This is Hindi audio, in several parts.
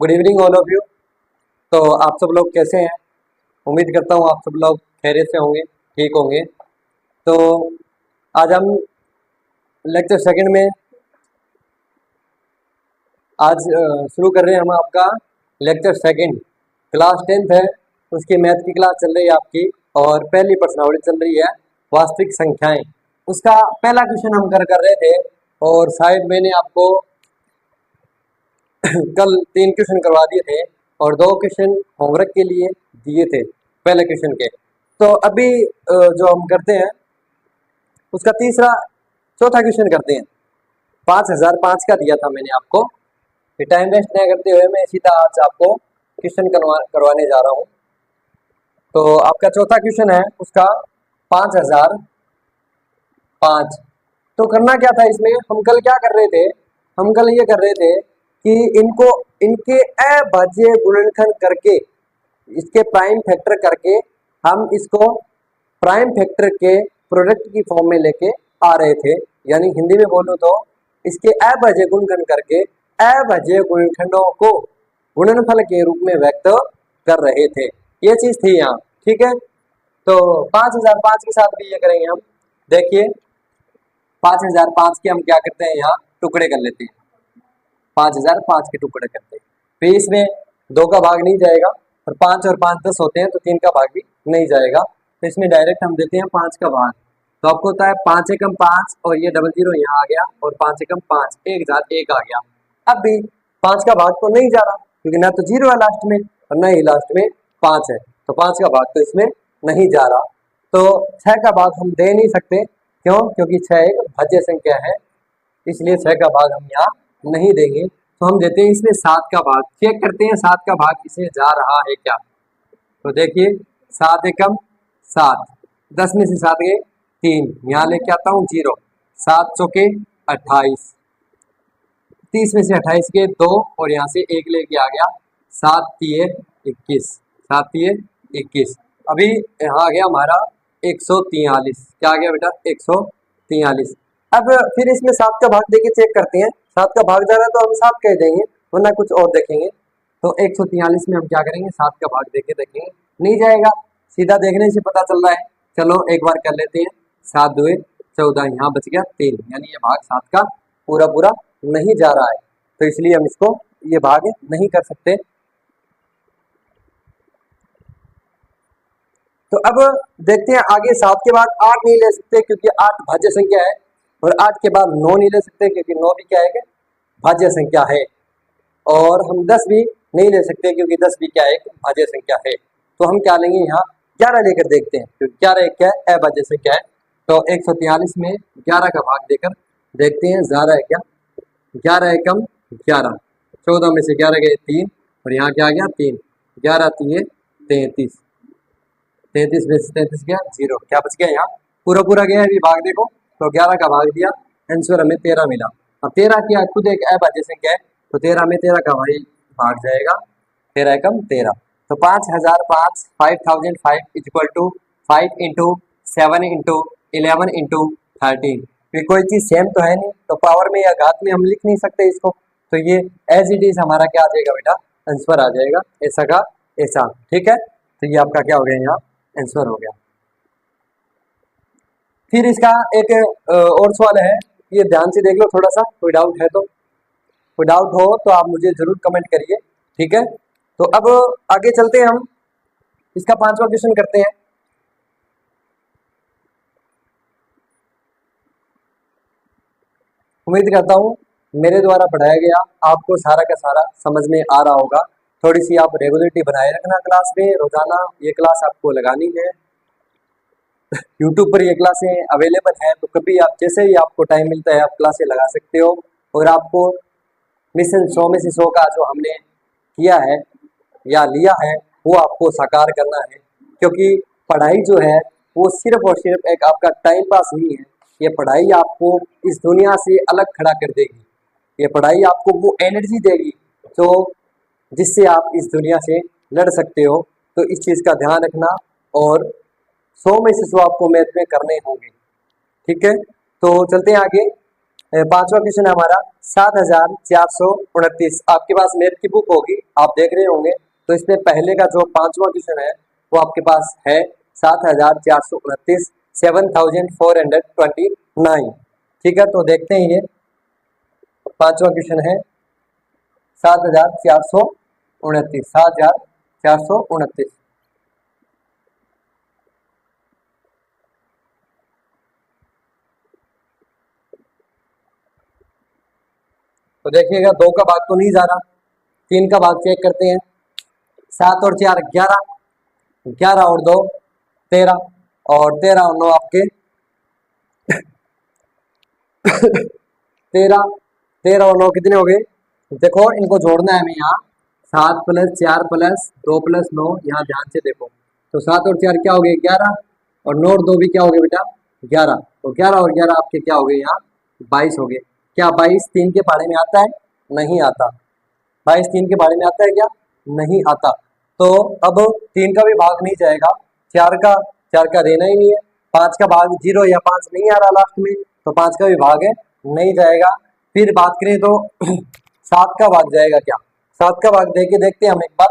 Good evening all of you. तो आप सब लोग कैसे हैं? उम्मीद करता हूँ आप सब लोग खैरियत से होंगे, ठीक होंगे। तो आज हम लेक्चर सेकंड में आज शुरू कर रहे हैं हम आपका लेक्चर सेकंड। क्लास 10th है, उसकी मैथ की क्लास चल रही है आपकी और पहली प्रश्नावली चल रही है वास्तविक संख्याएं। उसका पहला क्वेश्चन हम कर रहे थे और शायद मैंने आपको कल 3 क्वेश्चन करवा दिए थे और 2 क्वेश्चन होमवर्क के लिए दिए थे पहले क्वेश्चन के। तो अभी जो हम करते हैं उसका चौथा क्वेश्चन करते हैं। 5005 का दिया था मैंने आपको। ये टाइम वेस्ट नहीं करते हुए मैं सीधा आज आपको क्वेश्चन करवाने जा रहा हूँ। तो आपका चौथा क्वेश्चन है उसका 5005। तो करना क्या था इसमें, हम कल क्या कर रहे थे, हम कल ये कर रहे थे कि इनके अभाज्य गुणनखंड करके इसके प्राइम फैक्टर करके हम इसको प्राइम फैक्टर के प्रोडक्ट की फॉर्म में लेके आ रहे थे। यानी हिंदी में बोलूं तो इसके अभाज्य गुणनखंड करके अभाज्य गुणनखंडों को गुणनफल के रूप में व्यक्त कर रहे थे। ये चीज थी यहाँ, ठीक है। तो 5005 के साथ भी ये करेंगे हम। देखिए 5005 के हम क्या करते हैं, यहाँ टुकड़े कर लेते हैं। 5005 के टुकड़े करते हैं, फिर इसमें 2 का भाग नहीं जाएगा और 5 और 5 10 होते हैं तो 3 का भाग भी नहीं जाएगा। तो इसमें डायरेक्ट हम देते हैं 5 का भाग। तो आपको होता है 5 एकम 5 और ये 00 यहाँ आ गया और 5 एकम 5 1001 आ गया। अब भी 5 का भाग तो नहीं जा रहा क्योंकि ना तो 0 है लास्ट में और ना ही लास्ट में 5 है, तो 5 का भाग तो इसमें नहीं जा रहा। तो 6 का भाग हम दे नहीं सकते, क्यों? क्योंकि 6 एक भाज्य संख्या है, इसलिए 6 का भाग हम यहाँ नहीं देंगे। तो हम देते हैं इसमें 7 का भाग। चेक करते हैं 7 का भाग इसमें जा रहा है क्या। तो देखिए 7 एकम 7, 10 में से 7 गए 3, यहाँ लेके आता हूँ 0, 7 चौके 28, 30 में से 28 के 2 और यहाँ से 1 लेके आ गया, 7 तिये 21, 7 तिये 21। अभी यहाँ आ गया हमारा 143। क्या आ गया बेटा? 143। अब फिर इसमें 7 का भाग देके चेक करते हैं। 7 का भाग जा रहा है तो हम 7 कह देंगे, वरना कुछ और देखेंगे। तो 143 में हम क्या करेंगे, 7 का भाग देके देखेंगे, नहीं जाएगा। सीधा देखने से पता चल रहा है। चलो एक बार कर लेते हैं। 7 2 14, यहाँ बच गया 3, यानी ये भाग 7 का पूरा पूरा नहीं जा रहा है, तो इसलिए हम इसको ये भाग नहीं कर सकते। तो अब देखते हैं आगे। 7 के बाद 8 नहीं ले सकते क्योंकि 8 भाज्य संख्या है, और 8 के बाद 9 नहीं ले सकते क्योंकि 9 भी क्या है, भाज्य संख्या है। और हम 10 भी नहीं ले सकते क्योंकि 10 भी क्या है, भाज्य संख्या है। तो हम क्या लेंगे, यहाँ 11 लेकर देखते हैं क्योंकि 11 एक क्या है, अभाज्य संख्या है। तो 143 में 11 का भाग देकर देखते हैं जा रहा है क्या। 11 एकम 11, 14 में से 11 गए 3 और यहाँ क्या आ गया 3, 11 तिये 33, 33 में से 33 गया 0, क्या बच गया यहाँ पूरा पूरा गया। अभी भाग देखो तो 11 का भाग दिया, आंसर हमें 13 मिला। अब 13 की खुद एक अभाज्य संख्या है तो 13 में 13 का भाग जाएगा, 13 एकम 13। तो 5005 5005 equal to 5 into 7 into 11 into 13। फिर कोई चीज सेम तो है नहीं, तो पावर में या घात में हम लिख नहीं सकते इसको। तो ये एज इट इज हमारा क्या आ जाएगा बेटा, आंसर आ जाएगा, ऐसा का ऐसा। ठीक है, तो ये आपका क्या हो गया, यहाँ आंसर हो गया। फिर इसका एक और सवाल है, ये ध्यान से देख लो थोड़ा सा, कोई डाउट है तो, कोई डाउट हो तो आप मुझे जरूर कमेंट करिए। ठीक है, तो अब आगे चलते हैं हम, इसका 5वां क्वेश्चन करते हैं। उम्मीद करता हूँ मेरे द्वारा पढ़ाया गया आपको सारा का सारा समझ में आ रहा होगा। थोड़ी सी आप रेगुलरिटी बनाए रखना क्लास में, रोजाना ये क्लास आपको लगानी है। यूट्यूब पर ये क्लासें अवेलेबल है, तो कभी आप जैसे ही आपको टाइम मिलता है आप क्लासें लगा सकते हो। और आपको मिशन 100 में से 100 का जो हमने किया है या लिया है वो आपको साकार करना है, क्योंकि पढ़ाई जो है वो सिर्फ और सिर्फ एक आपका टाइम पास नहीं है। ये पढ़ाई आपको इस दुनिया से अलग खड़ा कर देगी। ये पढ़ाई आपको वो एनर्जी देगी जो जिससे आप इस दुनिया से लड़ सकते हो। तो इस चीज़ का ध्यान रखना, और 100 में से 100 आपको मैथ में करने होंगे। ठीक है, तो चलते हैं आगे। पांचवा क्वेश्चन है हमारा 7429। आपके पास मैथ की बुक होगी, आप देख रहे होंगे, तो इसमें पहले का जो पांचवा क्वेश्चन है वो आपके पास है 7429, 7429। ठीक है, तो देखते हैं ये पांचवा क्वेश्चन है 7429, 7429। तो देखिएगा, 2 का भाग तो नहीं जा रहा, 3 का भाग चेक करते हैं। 7 और 4 11, 11 और 2 13, और 13 और 9 आपके 13, 13 और 9 कितने हो गए? देखो इनको जोड़ना है हमें यहाँ, 7 + 4 + 2 + 9, यहाँ ध्यान से देखो, तो 7 और 4 क्या हो गए? 11, और 9 और 2 भी क्या हो गए बेटा? 11, तो 11 और 11 आपके क्या हो गए यहाँ? 22 हो गए। क्या 22 3 के पहाड़े में आता है? नहीं आता। 22 3 के पहाड़े में आता है क्या? नहीं आता। तो अब 3 का भी भाग नहीं जाएगा, 4 का देना ही नहीं है, 5 का भाग 0 या 5 नहीं आ रहा लास्ट में, तो 5 का भी भाग है, नहीं जाएगा। फिर बात करें तो 7 का भाग जाएगा क्या? 7 का भाग दे के देखते हैं हम एक बार,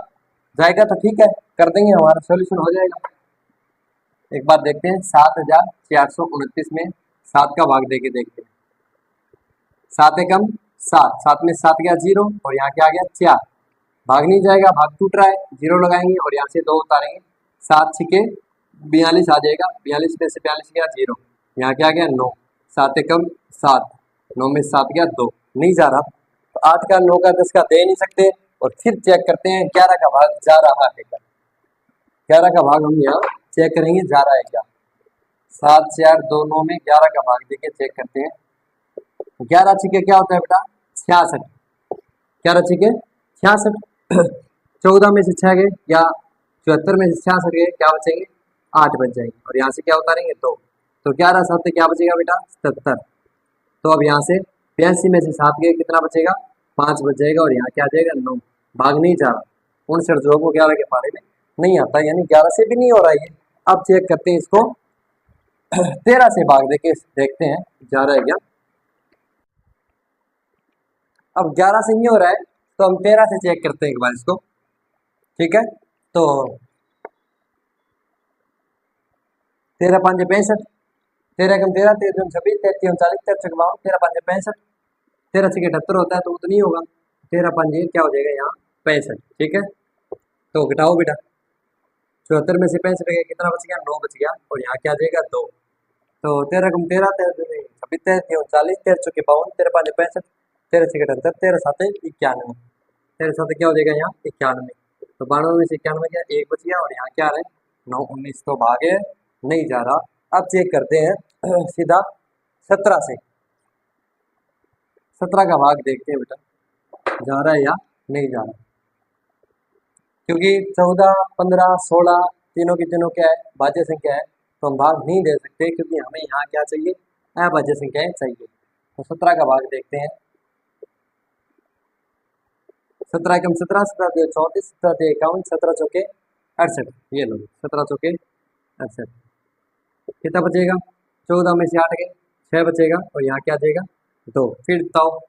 जाएगा तो ठीक है, कर देंगे, हमारा सोल्यूशन हो जाएगा। एक बार देखते हैं 7429 में 7 का भाग दे के देखते हैं। 7 एकम 7, 7 में 7 गया 0, और यहाँ क्या आ गया? 4, भाग नहीं जाएगा, भाग टूट रहा है, 0 लगाएंगे और यहाँ से 2 उतारेंगे, 7 छिके 42 आ जाएगा, 42 में से 42 गया 0, यहाँ क्या गया? 9, 7 एकम 7, 9 में 7 गया 2, नहीं जा रहा, तो 8 का 9 का 10 का दे नहीं सकते, और फिर चेक करते हैं 11 का भाग जा रहा है क्या? 11 का भाग हम यहाँ चेक करेंगे जा रहा है क्या? 7 4 2 9 में 11 का भाग देके चेक करते हैं। 11 छिके क्या होता है बेटा? 66, 11 छिके 66, 14 में से 6 गए, या 74 में से 66 गए, क्या बचेंगे? 8 बच जाएंगे, और यहाँ से क्या उतारेंगे? 2, तो 11 7 क्या बचेगा बेटा? 77। तो अब यहाँ से 82 में से 7 गए, कितना बचेगा? 5 बच जाएगा, और यहाँ क्या आ जाएगा? 9, भाग नहीं जा रहा, 59 जो है वो 11 के पारे में नहीं आता, यानी 11 से भी नहीं हो रहा है ये। अब चेक करते हैं इसको 13 से भाग देके देखते हैं जा रहा है क्या। अब 11 से नहीं हो रहा है, तो हम 13 से चेक करते हैं एक बार इसको, ठीक है। तो 13 5 65, 13 एकम 13, 13 दूनी 26, 33 39, 13 52, 13 5 65, 13 से 78 होता है, तो वो तो नहीं होगा, 13 5 क्या हो जाएगा यहाँ? 65, ठीक है। तो घटाओ बेटा, 74 में से 65 गया, कितना बच गया? 9 बच गया, और यहाँ क्या आ जाएगा? 2, तो 13 एकम 13, 13 दूनी 26, 33 39, 13 चौके 52, 13 5 65, 13 से 78, 13 7 91, 13 7 क्या हो जाएगा यहाँ? 91, तो 92 में से 91 गया, 1 बच गया, और यहाँ क्या आ रहा है? 9 19, तो भागे नहीं जा रहा। अब चेक करते हैं सीधा 17 से, 17 का भाग देखते हैं बेटा, जा रहा है या नहीं जा रहा, क्योंकि 14 15 16 तीनों की तीनों क्या है? भाज्य संख्या है, तो हम भाग नहीं दे सकते, क्योंकि हमें यहाँ क्या चाहिए? अभाज्य संख्याएं चाहिए। तो 17 का भाग देखते हैं। 17 एकम 17, 17 3 34, 17 3 51, 17 चौके 68, ये लो 17 चौके 68, कितना बचेगा? 14 में से 8 गए, 6 बचेगा, और यहाँ क्या आ जाएगा? 2, फिर बताओ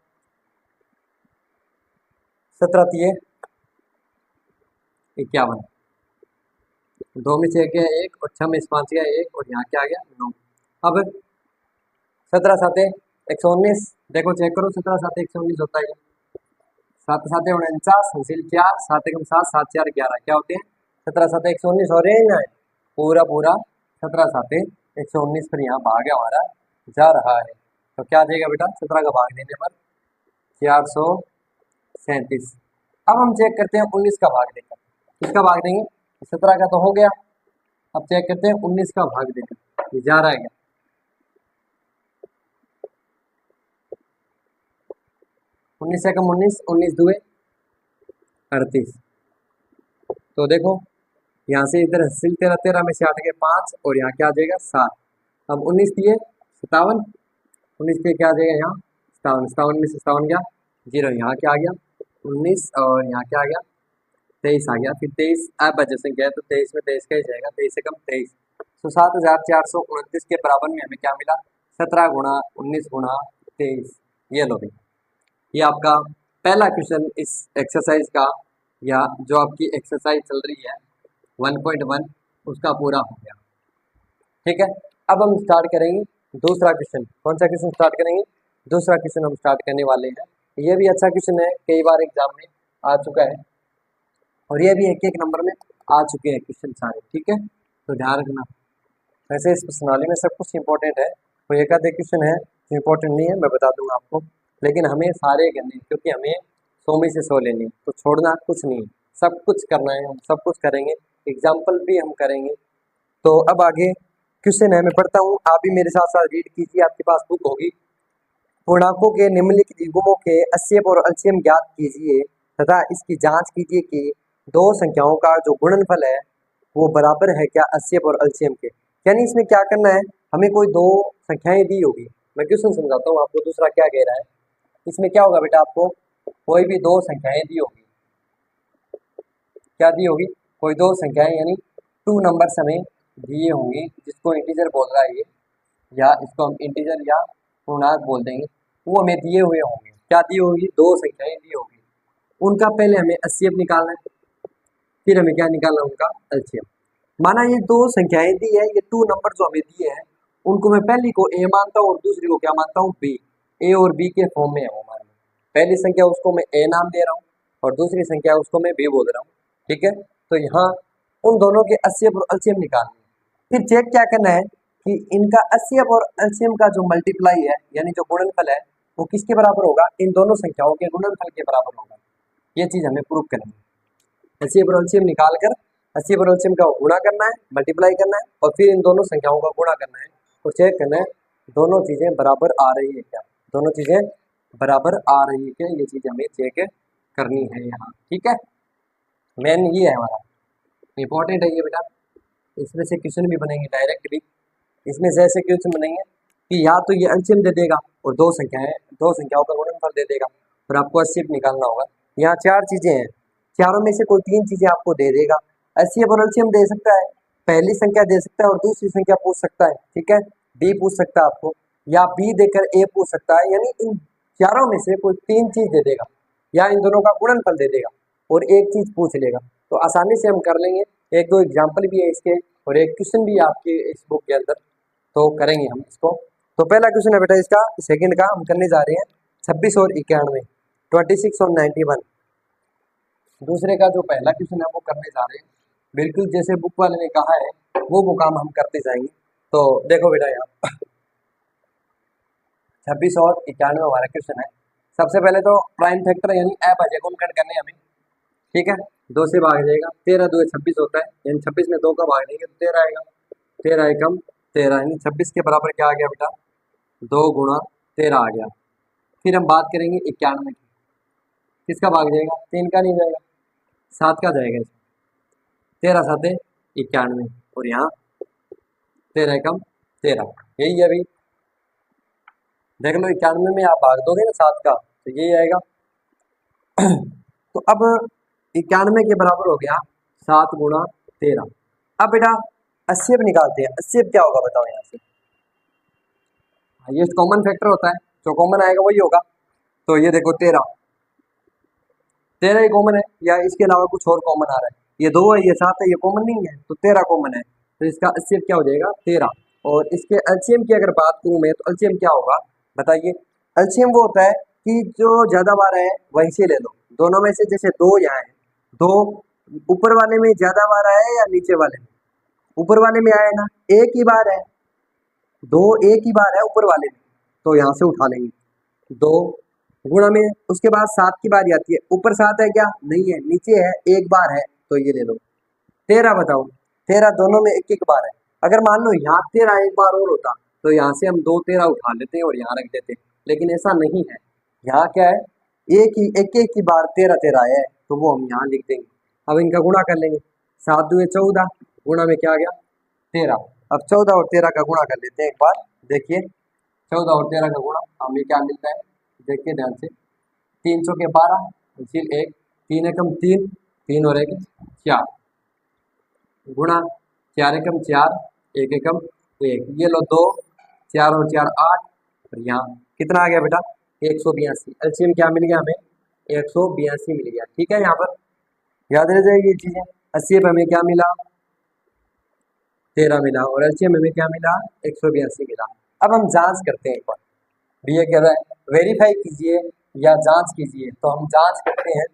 17 3 51, 2 में से 1 गया 1, और 6 में से 5 गया 1, और यहाँ क्या आ गया? 9। अब 17 7 119, देखो चेक करो, 17 7 119 होता है, 7 7 49, हासिल 4, 7 एकम 7, 7 4 11, क्या होते हैं? 17 7 119, और यहाँ पूरा पूरा 17 7 119 पर यहाँ भाग हमारा जा रहा है, तो क्या आ जाएगा बेटा? 17 का भाग देने पर 437। अब हम चेक करते हैं 19 का भाग देकर, किसका भाग देंगे? 17 का तो हो गया, अब चेक करते हैं 19 का भाग देकर, ये जा रहा है क्या? 19 एकम 19, 19 दुए 38, तो देखो यहाँ से इधर हासिल 13 13 में से 8 गए 5, और यहाँ क्या आ जाएगा? 7। अब 19 दिए 57, 19 दिए क्या आ जाएगा यहाँ? 57, 57 में से 57 गया 0, यहाँ क्या आ गया? 19, और यहाँ क्या आ गया? 23 आ गया, फिर 23 अभाज्य संख्या है, तो 23 में 23 का ही जाएगा, 23 एकम 23, तो 7429 के बराबर में हमें क्या मिला? 17 गुणा 19 गुणा 23। ये लो भी, ये आपका पहला क्वेश्चन इस एक्सरसाइज का, या जो आपकी एक्सरसाइज चल रही है 1.1 उसका पूरा हो गया। ठीक है, अब हम स्टार्ट करेंगे दूसरा क्वेश्चन। कौन सा क्वेश्चन स्टार्ट करेंगे? दूसरा क्वेश्चन हम स्टार्ट करने वाले हैं। ये भी अच्छा क्वेश्चन है, कई बार एग्जाम में आ चुका है, और ये भी एक एक नंबर में आ चुके हैं क्वेश्चन सारे। ठीक है, तो ध्यान रखना। वैसे इस प्रश्नावली में सब कुछ इंपॉर्टेंट है, कोई एक आधे क्वेश्चन है इंपॉर्टेंट नहीं है, मैं बता दूंगा आपको, लेकिन हमें सारे करने हैं क्योंकि हमें 100 में से 100 लेनी है, तो छोड़ना कुछ नहीं है, सब कुछ करना है, हम सब कुछ करेंगे, एग्जाम्पल भी हम करेंगे। तो अब आगे क्वेश्चन है, मैं पढ़ता हूँ, आप भी मेरे साथ साथ रीड कीजिए, आपके पास बुक होगी। पूर्णांकों के निम्नलिखित युग्मों के HCF और LCM ज्ञात कीजिए तथा इसकी जांच कीजिए कि दो संख्याओं का जो गुणनफल है वो बराबर है क्या HCF और LCM के। यानी इसमें क्या करना है, हमें कोई दो संख्याएं दी होगी, मैं क्वेश्चन समझाता हूँ आपको दूसरा क्या कह रहा है। इसमें क्या होगा बेटा, आपको कोई भी दो संख्याएं दी होगी, क्या दी होगी, कोई दो संख्याएं यानी 2 नंबर्स हमें दिए होंगे, जिसको इंटीजर बोल रहा है ये, या इसको हम इंटीजर या पूर्णांक बोल देंगे, वो हमें दिए हुए होंगे। क्या दी होगी, दो संख्याएं दी होगी, उनका पहले हमें HCF निकालना है, फिर हमें क्या निकालना है, उनका LCM। माना ये दो संख्याएं दी है, ये 2 नंबर जो हमें दिए हैं उनको मैं पहली को A मानता हूँ और दूसरी को क्या मानता हूँ, B। A और B के फॉर्म में है वो, मान लो पहली संख्या उसको मैं A नाम दे रहा हूँ और दूसरी संख्या उसको मैं B बोल रहा हूँ। ठीक है, तो यहाँ उन दोनों के HCF और LCM निकालने हैं। फिर चेक क्या करना है कि इनका HCF और LCM का जो मल्टीप्लाई है यानी जो गुणनफल है वो किसके बराबर होगा, इन दोनों संख्याओं के गुणनफल के बराबर होगा। ये चीज हमें प्रूव करनी है। HCF और LCM निकाल कर HCF और LCM का गुणा करना है, मल्टीप्लाई करना है, और फिर इन दोनों संख्याओं का गुणा करना है और चेक करना है दोनों चीजें बराबर आ रही है क्या, दोनों चीजें बराबर आ रही है क्या, ये चीज हमें चेक करनी है यहाँ। ठीक है, मेन ये है हमारा, इंपॉर्टेंट है ये बेटा। इसमें से क्वेश्चन भी बनेंगे डायरेक्टली, इसमें से ऐसे क्वेश्चन बनेंगे कि या तो ये LCM दे देगा और दो संख्याओं का गुणनफल दे देगा, फिर आपको HCF निकालना होगा। यहाँ चार चीजें हैं, चारों में से कोई तीन चीजें आपको दे देगा। HCF और LCM दे सकता है, पहली संख्या दे सकता है और दूसरी संख्या पूछ सकता है। ठीक है, B पूछ सकता है आपको, या B देकर A पूछ सकता है, यानी इन चारों में से कोई तीन चीज दे देगा, या इन दोनों का गुणनफल दे देगा और एक चीज पूछ लेगा। तो आसानी से हम कर लेंगे, एक दो एग्जाम्पल भी है इसके और एक क्वेश्चन भी है आपके इस बुक के अंदर, तो करेंगे हम इसको। तो पहला क्वेश्चन है बेटा इसका, सेकंड का हम करने जा रहे हैं 26 और 91, 26 और 91। दूसरे का जो पहला क्वेश्चन है वो करने जा रहे हैं, बिल्कुल जैसे बुक वाले ने कहा है वो मुकाम हम करते जाएंगे। तो देखो बेटा यहाँ 26 और 91 हमारा क्वेश्चन है। सबसे पहले तो प्राइम फैक्टर यानी अभाज्य गुणनखंड करने हैं हमें। ठीक है, 2 से भाग जाएगा, 13 2 26 होता है, यानी 26 में 2 का भाग देंगे तो 13 आएगा, 13 एकम 13, यानी 26 के बराबर क्या आ गया बेटा, 2 गुणा 13 आ गया। फिर हम बात करेंगे 91 की, किसका भाग जाएगा, 3 का नहीं जाएगा, 7 का जाएगा इसमें, 13 7 91, और यहाँ 13 एकम 13, यही है अभी। देख लो 91 में आप भाग दोगे ना 7 का तो यही आएगा। तो अब 91 के बराबर हो गया 7 गुणा 13। अब बेटा HCF निकालते हैं, HCF क्या होगा बताओ यहाँ से, ये कॉमन फैक्टर होता है, जो कॉमन आएगा वही होगा। तो ये देखो 13 ही कॉमन है, या इसके अलावा कुछ और कॉमन आ रहा है, ये 2 है ये 7 है, ये कॉमन नहीं है, तो 13 कॉमन है, तो इसका HCF क्या हो जाएगा 13। और इसके LCM की अगर बात करूं मैं तो LCM क्या होगा बताइए, LCM वो होता है कि जो ज्यादा बार है वहीं से ले लो, दोनों में से, जैसे 2 यहाँ है, 2 ऊपर वाले में ज्यादा बार आया है या नीचे वाले में, ऊपर वाले में आया ना, एक ही बार है, 2 एक ही बार है ऊपर वाले में, तो यहाँ से उठा लेंगे 2 गुणा में, उसके बाद 7 की बारी आती है, ऊपर 7 है क्या, नहीं है, नीचे है, एक बार है, तो ये ले लो 13। बताओ 13 दोनों में एक एक बार है, अगर मान लो यहाँ 13 एक बार और होता तो यहाँ से हम 2 13 उठा लेते हैं और यहाँ रख देते, लेकिन ऐसा नहीं है, यहाँ क्या है, एक ही बार 13 13 है, तो वो हम यहाँ लिख देंगे। अब इनका गुणा कर लेंगे, 7 2 14, गुणा में क्या आ गया 13। अब 14 और 13 का गुणा कर लेते हैं एक बार, देखिए 14 और 13 का गुणा हमें क्या मिलता है, देखिए ध्यान से, 3 चौके 12, फिर 1, 3 एकम 3, 3 और 1 4, गुणा 4 एकम 4, 1 एकम 1, ये लो 2, 4 और 4 8, और यहाँ कितना आ गया बेटा 182। एलसीएम क्या मिल गया हमें 182 मिल गया। ठीक है, यहाँ पर याद रह जाएगी ये चीजें। 80 पे हमें क्या मिला 13 मिला और एलसीएम हमें क्या मिला 182 मिला। अब हम जांच करते हैं एक बार, ये कह रहा है वेरीफाई कीजिए या जांच कीजिए, तो हम जांच करते हैं।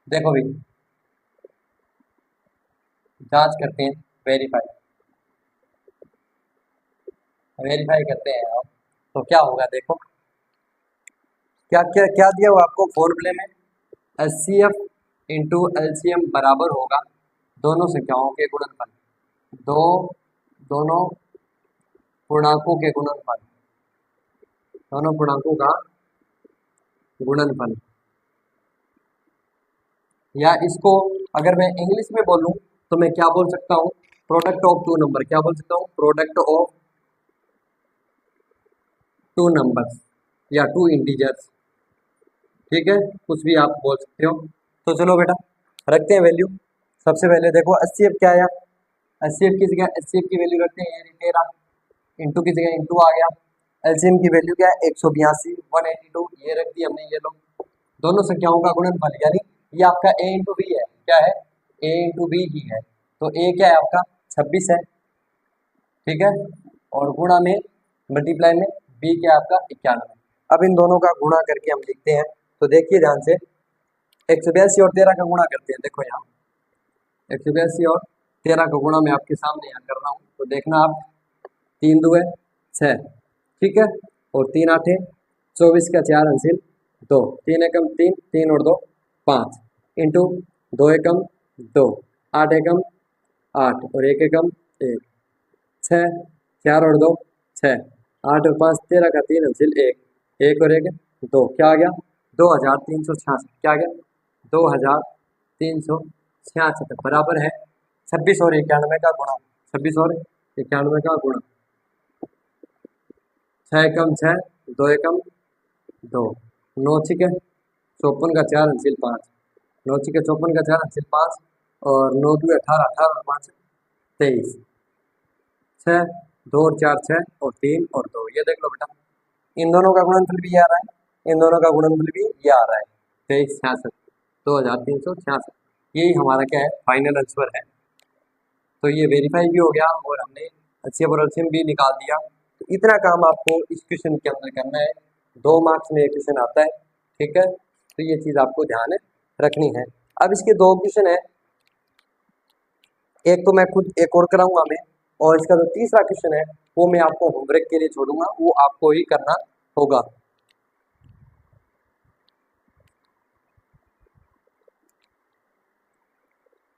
देखो भाई जांच करते हैं, वेरीफाई वेरीफाई करते हैं आप, तो क्या होगा देखो क्या क्या क्या दिया हुआ आपको फॉर्मूले में, एचसीएफ इंटू एलसीएम बराबर होगा दोनों संख्याओं के गुणनफल, दो दोनों पूर्णांकों के गुणनफल, दोनों पूर्णांकों का गुणनफल। या इसको अगर मैं इंग्लिश में बोलूं तो मैं क्या बोल सकता हूँ, प्रोडक्ट ऑफ टू नंबर। क्या बोल सकता हूँ, प्रोडक्ट ऑफ टू नंबर्स या टू इंटीजर्स। ठीक है, कुछ भी आप बोल सकते हो। तो चलो बेटा रखते हैं वैल्यू। सबसे पहले देखो 80 क्या आया, 80 की जगह 80 की वैल्यू रखते हैं, ये 13 इंटू की जगह इंटू आ गया। एलसीएम की वैल्यू क्या है 182 182, ये रख दी हमने। ये लो दोनों संख्याओं का गुणनफल, यानी ये आपका ए इंटू बी है। क्या है, ए इंटू बी ही है। तो ए क्या है आपका 26 है, ठीक है, और गुणा में मल्टीप्लाई में बी क्या है आपका 91। अब इन दोनों का गुणा करके हम लिखते हैं। तो देखिए ध्यान से 182 और 13 का गुणा करते हैं। देखो यहाँ 182 और 13 का गुणा मैं आपके सामने यहाँ कर रहा हूँ, तो देखना आप 3 दूए 6, ठीक है, और 3 आठे 24 का 4 अंसिल 2, 3 एकम 3, 3 और 2 5, इंटू 2 एकम 2, 8 एकम 8 और 1 एकम 1, 6, 4 और 2 6, 8 और 5 13 का 3 अंसिल 1, 1 और 1 2, क्या आ गया 2366। क्या आ गया 2366 बराबर है 26 और 91 का गुणा, 26 और 91 का गुणा। 6 एकम 6, 2 एकम 2, 9 छिके 54 का 4 अंसिल 5, 9 छिके 54 का 4 अंसिल 5 और 9 दूे 18, 18 और 5 23, 6 2 और 4 6 और 3 और 2। ये देख लो बेटा इन दोनों का गुणनफल भी ये आ रहा है, इन दोनों का गुणनफल भी ये आ रहा है 2366, 2366। यही हमारा क्या है फाइनल आंसर है। तो ये वेरीफाई भी हो गया और हमने एचसीएफ और एलसीएम भी निकाल दिया। तो इतना काम आपको इस क्वेश्चन के अंदर करना है, 2 मार्क्स में एक क्वेश्चन आता है, ठीक है। तो ये चीज़ आपको ध्यान रखनी है। अब इसके 2 क्वेश्चन है, एक तो मैं खुद एक और कराऊंगा मैं, और इसका जो तीसरा क्वेश्चन है वो मैं आपको होमवर्क के लिए छोड़ूंगा, वो आपको ही करना होगा।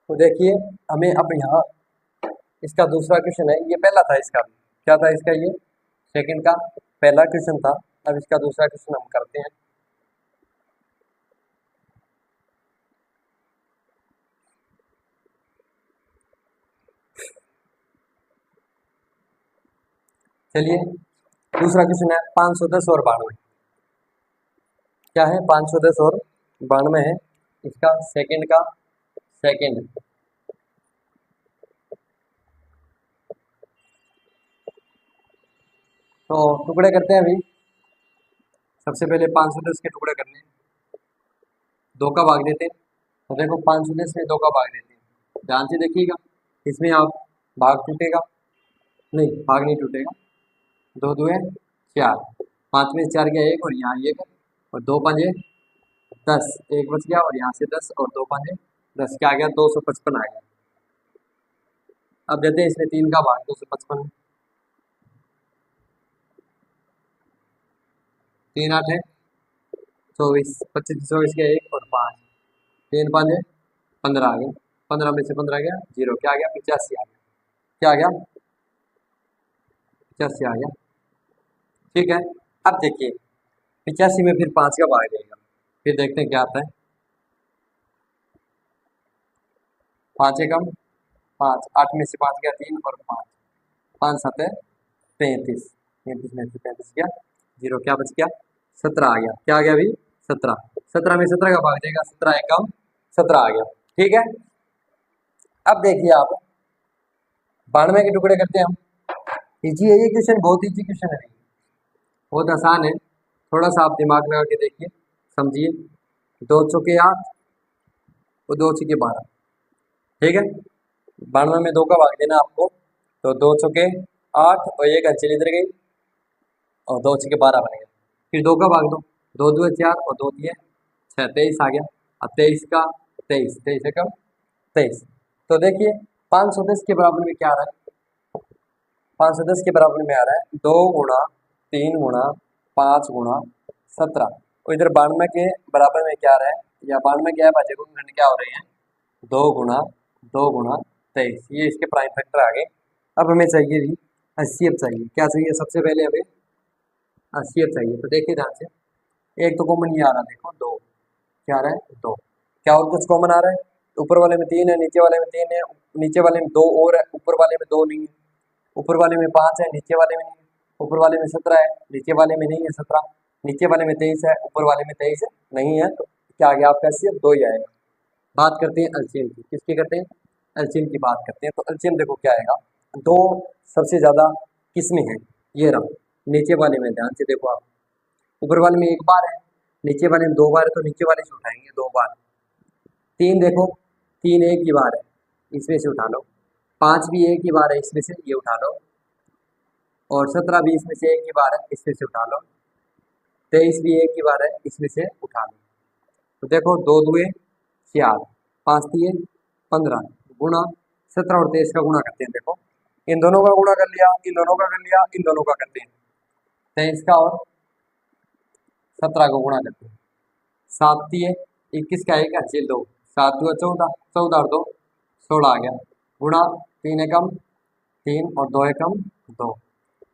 तो देखिए हमें अब यहाँ इसका दूसरा क्वेश्चन है, ये पहला था इसका, क्या था इसका, ये सेकंड का पहला क्वेश्चन था। अब इसका दूसरा क्वेश्चन हम करते हैं। चलिए दूसरा क्वेश्चन है 510 और 92। क्या है 510 और 92 है, इसका सेकंड का सेकंड। तो टुकड़े करते हैं अभी। सबसे पहले 510 के टुकड़े करने हैं, 2 का भाग देते हैं। तो देखो 510 में 2 का भाग देते हैं, ध्यान से देखिएगा, इसमें आप भाग टूटेगा नहीं, भाग नहीं टूटेगा। 2 दूए 4, 5 में 4 गया 1 और यहाँ 1 और 2 पंजे 10, 1 बच गया और यहाँ से 10 और 2 पंजे 10, क्या आ गया 255 आ गया। अब देते हैं इसमें 3 का भाग, 255 3 8 है 24, 25 24 के 1 और 5, 3 5 है 15 आ गया, 15 में से 15 गया 0, क्या आ गया 85 आ गया। क्या आ गया 85 आ गया, ठीक है। अब देखिए 85 में फिर 5 का भाग देगा, फिर देखते हैं क्या आता है। 5 एकम 5, 8 में से 5 गया 3 और 5, 5 7 है 35, 35 में से 35 गया 0, क्या बच गया 17 आ गया। क्या आ गया अभी 17, 17 में 17 का भाग देगा, 17 एकम 17 आ गया, ठीक है। अब देखिए आप 92 के टुकड़े करते हैं हम, इजी है ये क्वेश्चन, बहुत इजी क्वेश्चन है, बहुत आसान है। थोड़ा सा आप दिमाग लगा के देखिए, समझिए। 2 चौके 8 और 2 चौके 12, ठीक है। 92 में 2 का भाग देना आपको, तो 2 चौके 8 और एक अंचल इधर गई और 2 चौके 12 बन गया। फिर 2 का भाग दो, 2 दूए 4 और 2 3 6, 23 आ गया। अब 23 का 23, 23 एकम 23। तो देखिए 510 के बराबर में क्या आ रहा है, 510 के बराबर में आ रहा है 2 गुणा 3 गुणा 5 गुणा 17। और इधर 92 के बराबर में क्या आ रहा है, या 92 क्या है, भाज्य गुणनखंड क्या हो रहे हैं, 2 गुणा 23। ये इसके प्राइम फैक्टर आ गए। अब हमें चाहिए भी HCF चाहिए। क्या चाहिए, सबसे पहले हमें HCF चाहिए। तो देखिए ध्यान से, एक तो कॉमन ये आ रहा है, देखो 2, क्या आ रहा है 2। क्या और कुछ कॉमन आ रहा है, ऊपर वाले में 3 है, नीचे वाले में 3 है, नीचे वाले में 2 और है, ऊपर वाले में 2 नहीं है, ऊपर वाले में 5 है, नीचे वाले में नहीं है, ऊपर वाले में 17 है, नीचे वाले में नहीं है 17, नीचे वाले में 23 है, ऊपर वाले में 23 है नहीं है, तो क्या आ गया आपका HCF 2 ही आएगा। बात करते हैं एलसीएम की, किसकी करते हैं, एलसीएम की बात करते हैं। तो एलसीएम देखो क्या आएगा, 2 सबसे ज्यादा किस में है, ये रहा नीचे वाले में। ध्यान से देखो आप, ऊपर वाले में 1 बार है, नीचे वाले में 2 बार है, तो नीचे वाले से उठाएंगे 2 बार। 3 देखो, 3 एक ही बार है, इसमें से उठा लो। 5 भी एक ही बार है, इसमें से ये उठा लो। और 17 भी इसमें से एक ही बार है, इसमें से उठा लो। 23 भी एक ही बार है, इसमें से उठा लो। तो देखो 2 दूए 4, 5 दिए 15, गुणा 17 और 23 का गुणा करते हैं। देखो इन दोनों का गुणा कर लिया, इन दोनों का कर लिया, इन दोनों का करते हैं, 23 का और 17 का गुणा करते हैं। 7 दिए 21 का 1 है 2, 7 दूआ 14, 14 और 2 16 आ गया। गुणा 3 एकम 3 और 2 एकम 2,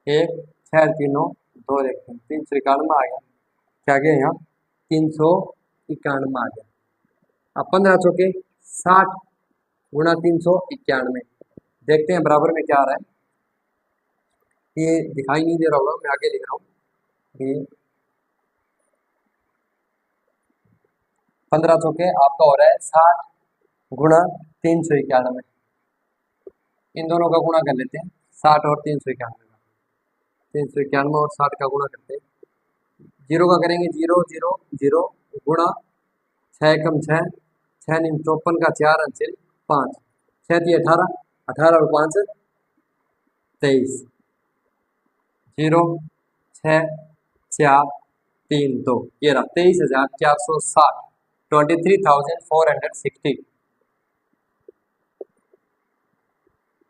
1 6 3 9 2 1 3, 391 आ गया। क्या गया यहाँ, 391 आ गया। अब 15 चौके 60 गुणा 391, देखते हैं बराबर में क्या आ रहा है। ये दिखाई नहीं दे रहा होगा, मैं आगे लिख रहा हूँ। ये 15 चौके आपका हो रहा है 60 गुणा 391। इन दोनों का गुणा कर लेते हैं, 60 और 391 का, 391 और 60 का गुणा करते हैं। 0 का करेंगे 0 0 0 गुणा 6 एकम 6, 6 नीम 54 का 4 अंचल 5, 6 दिए 18, 18 और 5 23, 0 6 4 3 2, ये रहा 23,460, 23,460।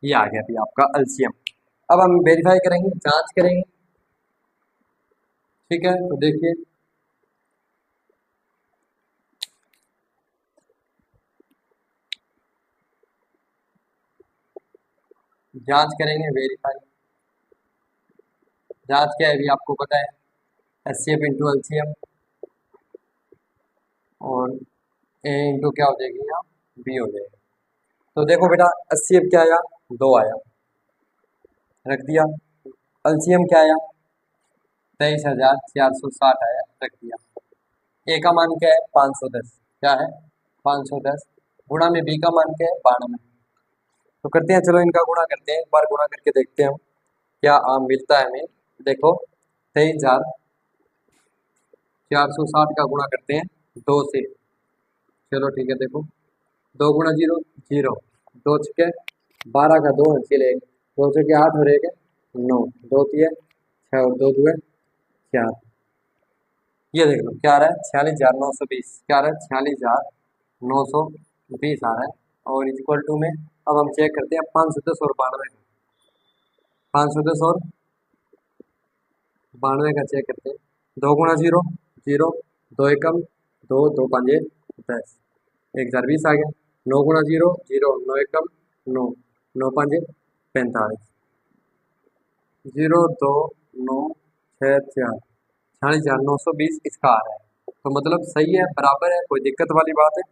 ये आ गया अभी आपका एलसीएम। अब हम वेरीफाई करेंगे, जांच करेंगे, ठीक है। तो देखिए जांच करेंगे, वेरीफाई। जांच क्या है अभी आपको पता है, HCF इंटू एलसीएम और ए इंटू क्या हो जाएगी यहाँ, बी हो जाएगी। तो देखो बेटा HCF क्या आया, 2 आया, रख दिया। एलसीएम क्या आया, 23,460 आया, रख दिया। ए का मान क्या है, 510, क्या है 510, गुणा में बी का मान क्या है 92। तो करते हैं, चलो इनका गुणा करते हैं, एक बार गुणा करके देखते हैं हम क्या मिलता है हमें। देखो 23,460 का गुणा करते हैं 2 से, चलो ठीक है। देखो 2 गुणा 0 0, 2 छके 12 का 2 अंचल 1, 2 छके 8 और 1 9, 2 तिये 6 और 2 दुए 4। ये देख लो क्या आ रहा है, 46,920, क्या आ रहा है 46,920 आ रहा है। और इक्वल टू में अब हम चेक करते हैं 510 और 92, 510 और 92 का चेक करते हैं। 2 गुणा 0 0, 2 एकम 2, 2 पंजे 10, 1,020 आ गया। 9 गुणा 0 0, 9 एकम 9, 9 पंजे 45, 0 2 9 6 4, 46,920 इसका आ रहा है। तो मतलब सही है, बराबर है, कोई दिक्कत वाली बात है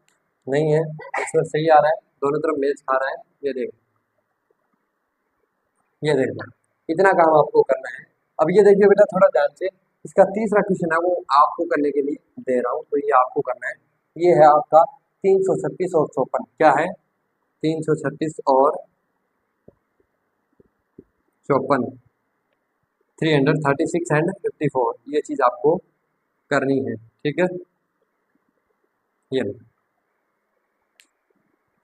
नहीं है, इसमें सही आ रहा है, दोनों तरफ मैच खा रहा है। ये देख, ये देखना, इतना काम आपको करना है। अब ये देखिए बेटा थोड़ा ध्यान से, इसका तीसरा क्वेश्चन है वो आपको करने के लिए दे रहा हूँ, तो ये आपको करना है। ये है आपका 336 और 54, क्या है 336 और 54। 336 एंड 54, ये चीज़ आपको करनी है। ठीक है, ये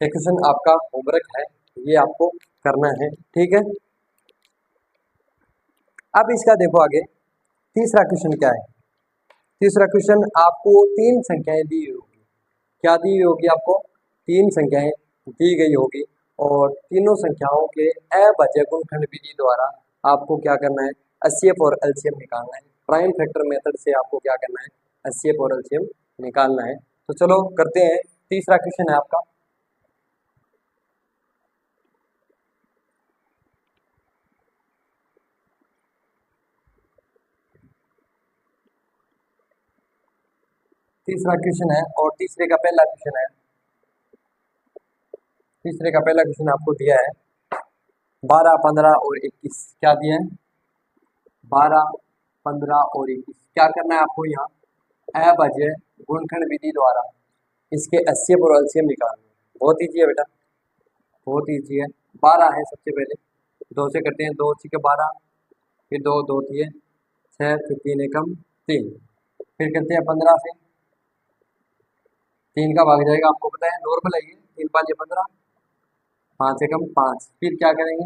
क्वेश्चन आपका होमवर्क है, ये आपको करना है। ठीक है, अब इसका देखो आगे तीसरा क्वेश्चन क्या है। तीसरा क्वेश्चन आपको तीन संख्याएं दी हुई होगी। क्या दी हुई होगी आपको? तीन संख्याएं दी गई होगी और तीनों संख्याओं के अभाज्य गुणनखंड विधि द्वारा आपको क्या करना है? एचसीएफ और एलसीएम निकालना है। प्राइम फैक्टर मेथड से आपको क्या करना है? एचसीएफ और एलसीएम निकालना है। तो चलो करते हैं। तीसरा क्वेश्चन है आपका, तीसरा क्वेश्चन है और तीसरे का पहला क्वेश्चन है। तीसरे का पहला क्वेश्चन आपको दिया है 12, 15 और 21। क्या दिया है? 12, 15 और 21। क्या करना है आपको? यहाँ अभाज्य गुणनखंड विधि द्वारा इसके एचसीएफ और एलसीएम निकालना है। बहुत ईजी है बेटा, बहुत ईजी है। 12 है, सबसे पहले 2 से करते हैं। 2 के 12, फिर 2 2 दिए 6, फिर 3 एकम 3, फिर करते हैं 15 से। 3 का भाग जाएगा, आपको पता है नॉर्मल है ये, 3 5 15, 5 एकम 5। फिर क्या करेंगे?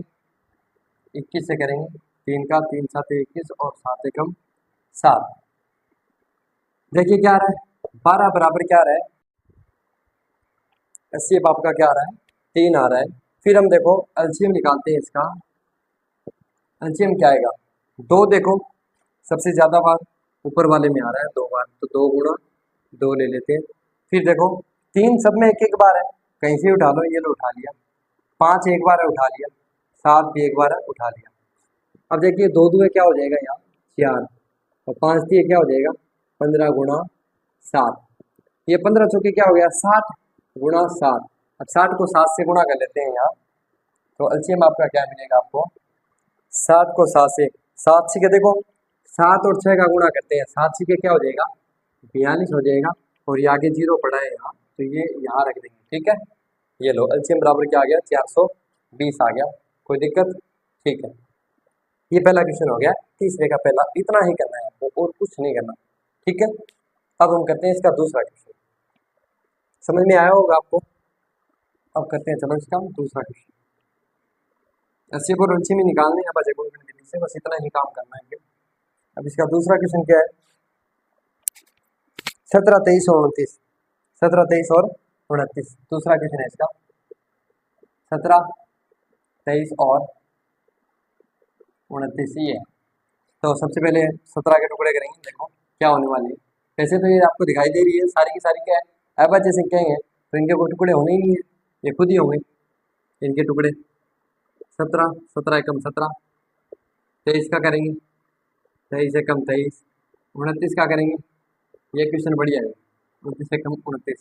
21 से करेंगे। 3 का 3 7 21 और 7 एकम 7। देखिए क्या आ रहा है? 12 बराबर क्या आ रहा है? एचसीएफ आपका क्या आ रहा है? 3 आ रहा है। फिर हम देखो एलसीएम निकालते हैं इसका। एलसीएम क्या आएगा? 2 देखो सबसे ज्यादा बार ऊपर वाले में आ रहा है 2 बार, तो 2 गुणा 2 ले लेते हैं। फिर देखो 3 सब में एक एक बार है, कहीं से उठा लो, ये लो उठा लिया। 5 एक बार है, उठा लिया। 7 भी एक बार है, उठा लिया। अब देखिए 2 दुए क्या हो जाएगा यहाँ? 4 और 5 दिए क्या हो जाएगा? 15 गुणा 7। ये 15 चौके क्या हो गया? 60 गुणा 7। अब 60 को 7 से गुणा कर लेते हैं यहाँ, तो एलसीएम आपका क्या मिलेगा आपको? 7 को 7 से, 7 छिके देखो 7 और 6 का गुणा करते हैं, 7 छिके क्या हो जाएगा? 42 हो जाएगा। और ये आगे 0 पड़ा है यहाँ, तो ये यहाँ रख देंगे। ठीक है, ये लो एलसीएम बराबर क्या आ गया? 420 आ गया। कोई दिक्कत? ठीक है, ये पहला क्वेश्चन हो गया। तीसरे का पहला, इतना ही करना है आपको और कुछ नहीं करना। ठीक है, अब हम करते हैं इसका दूसरा क्वेश्चन। समझ में आया होगा आपको? अब करते हैं चलो इसका दूसरा क्वेश्चन। एचसीएफ को रुचि में निकालने हैं अभाज्य गुणनखंड विधि से, बस इतना ही काम करना है। अब इसका दूसरा क्वेश्चन क्या है? 17, 23 और 29। 17, 23 और 29 दूसरा क्वेश्चन है इसका। 17, 23 और 29 ये है। तो सबसे पहले 17 के टुकड़े करेंगे, देखो क्या होने वाले हैं। वैसे तो ये आपको दिखाई दे रही है सारी की सारी क्या है? अभाज्य संख्याएं हैं, तो इनके कोई टुकड़े होने ही नहीं है, ये खुद ही होंगे इनके टुकड़े। 17, 17 एकम 17। 23 का करेंगे, 23 एकम 23। 29 का करेंगे, ये क्वेश्चन बढ़िया है। 29 एकम 29।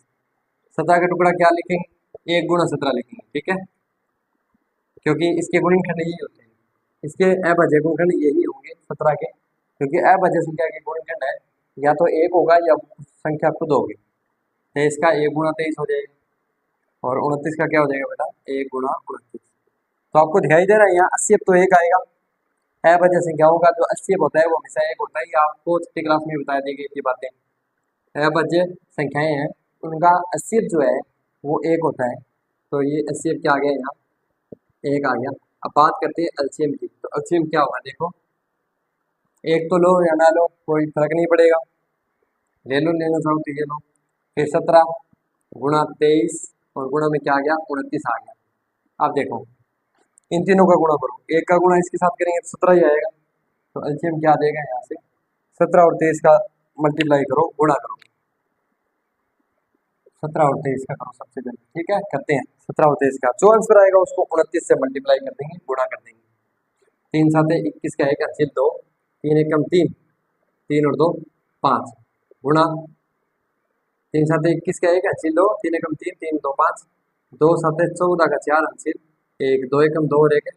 17 का टुकड़ा क्या लिखेंगे? 1 गुणा 17 लिखेंगे। ठीक है, क्योंकि इसके गुणनखंड यही होते हैं, इसके अभाज्य गुणनखंड यही होंगे 17 के, क्योंकि अभाज्य संख्या के गुणनखंड है या तो 1 होगा या संख्या खुद होगी। 23 का 1 गुणा 23 हो जाएगा और 29 का क्या हो जाएगा बेटा? 1 गुणा 29। तो आपको दिखाई दे रहा है यहाँ 80 तो 1 आएगा। अभाज्य संख्याओं का जो 80 होता है वो हमेशा 1 होता है, ये आपको छठी क्लास में बता दी गई थी बातें। अभाज्य संख्याएं हैं उनका 80 जो है वो 1 होता है, तो ये 80 क्या आ गया यहाँ? 1 आ गया। अब बात करते हैं एलसीएम की, तो एलसीएम क्या होगा देखो, 1 तो लो या ना लो कोई फर्क नहीं पड़ेगा, ले लो, लेना चाहो तो ये लो। फिर 17 गुणा 23 और गुणा में क्या आ गया? 29 आ गया। अब देखो इन तीनों का गुणा करो, 1 का गुणा इसके साथ करेंगे तो 17 ही आएगा। तो एलसीएम क्या आ जाएगा यहाँ से? 17 और 23 का मल्टीप्लाई करो, गुणा करो। 17 और 23 का करो सबसे पहले। ठीक है, करते हैं 17 और 23 का, जो आंसर आएगा उसको 29 से मल्टीप्लाई कर देंगे, गुणा कर देंगे। 3 7 21 का एक अंशित 2, 3 एकम 3, 3 और 2 5 गुणा 3 7 21 का एक अंशित 2, 3 एकम 3, 3 2 5, 2 7 14 का 4 अंशित 1, 2 एकम 2 और 1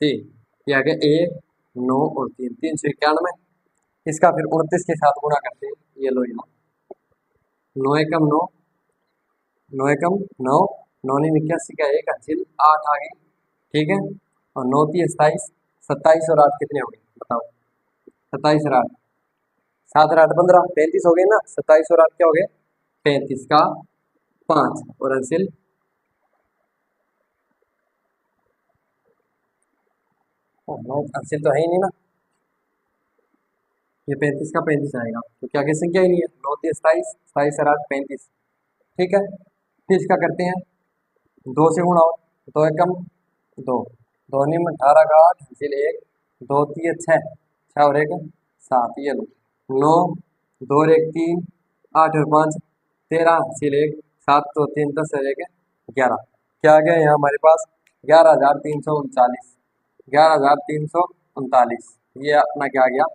3, ये आ गया 1 9 और 3 391। इसका फिर 29 के साथ गुणा करते हैं, ये लो यहाँ 9 एकम 9, 9 एकम 9, 9 81 का एक अंशित 8 आ गई। ठीक है, और 9 3 27, 27 और 8 कितने हो गए बताओ? 27 और 8, 7 और 8 15, 35 हो गए ना। 27 और 8 क्या हो गए? 35 का 5 और अंसिल 9, अंसिल तो है ही नहीं ना, ये 35 का 35 आएगा, तो क्या आगे संख्या ही नहीं है। 9 3 27, 27 और 8 35। ठीक है, फिर इसका करते हैं 2 से गुणा, और 2 एकम 2, 2 निम 18 का 8 हासिल 1, 2 3 6, 6 और 1 7, ये लो 9, 2 और 1 3, 8 और 5 13 हासिल 1, 7 2 3 10 और 1 11। क्या आ गया यहाँ हमारे पास? 11,339, 11,339, ये अपना क्या आ गया?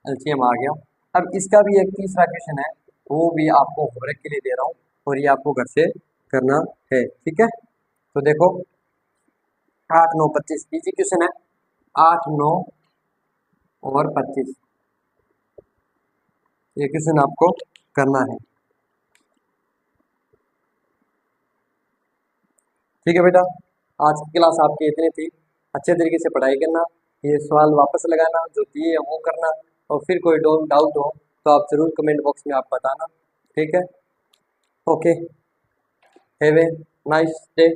एलसीएम आ गया। अब इसका भी एक तीसरा क्वेश्चन है, वो भी आपको होमवर्क के लिए दे रहा हूँ, और ये आपको घर से करना है। ठीक है, तो देखो 8 9 25 इजी क्वेश्चन है। 8 9 और 25, ये क्वेश्चन आपको करना है। ठीक है बेटा, आज की क्लास आपकी इतनी थी। अच्छे तरीके से पढ़ाई करना, ये सवाल वापस लगाना जो दिए वो करना, और फिर कोई डाउट हो तो आप जरूर कमेंट बॉक्स में आप बताना। ठीक है, okay, have a nice day.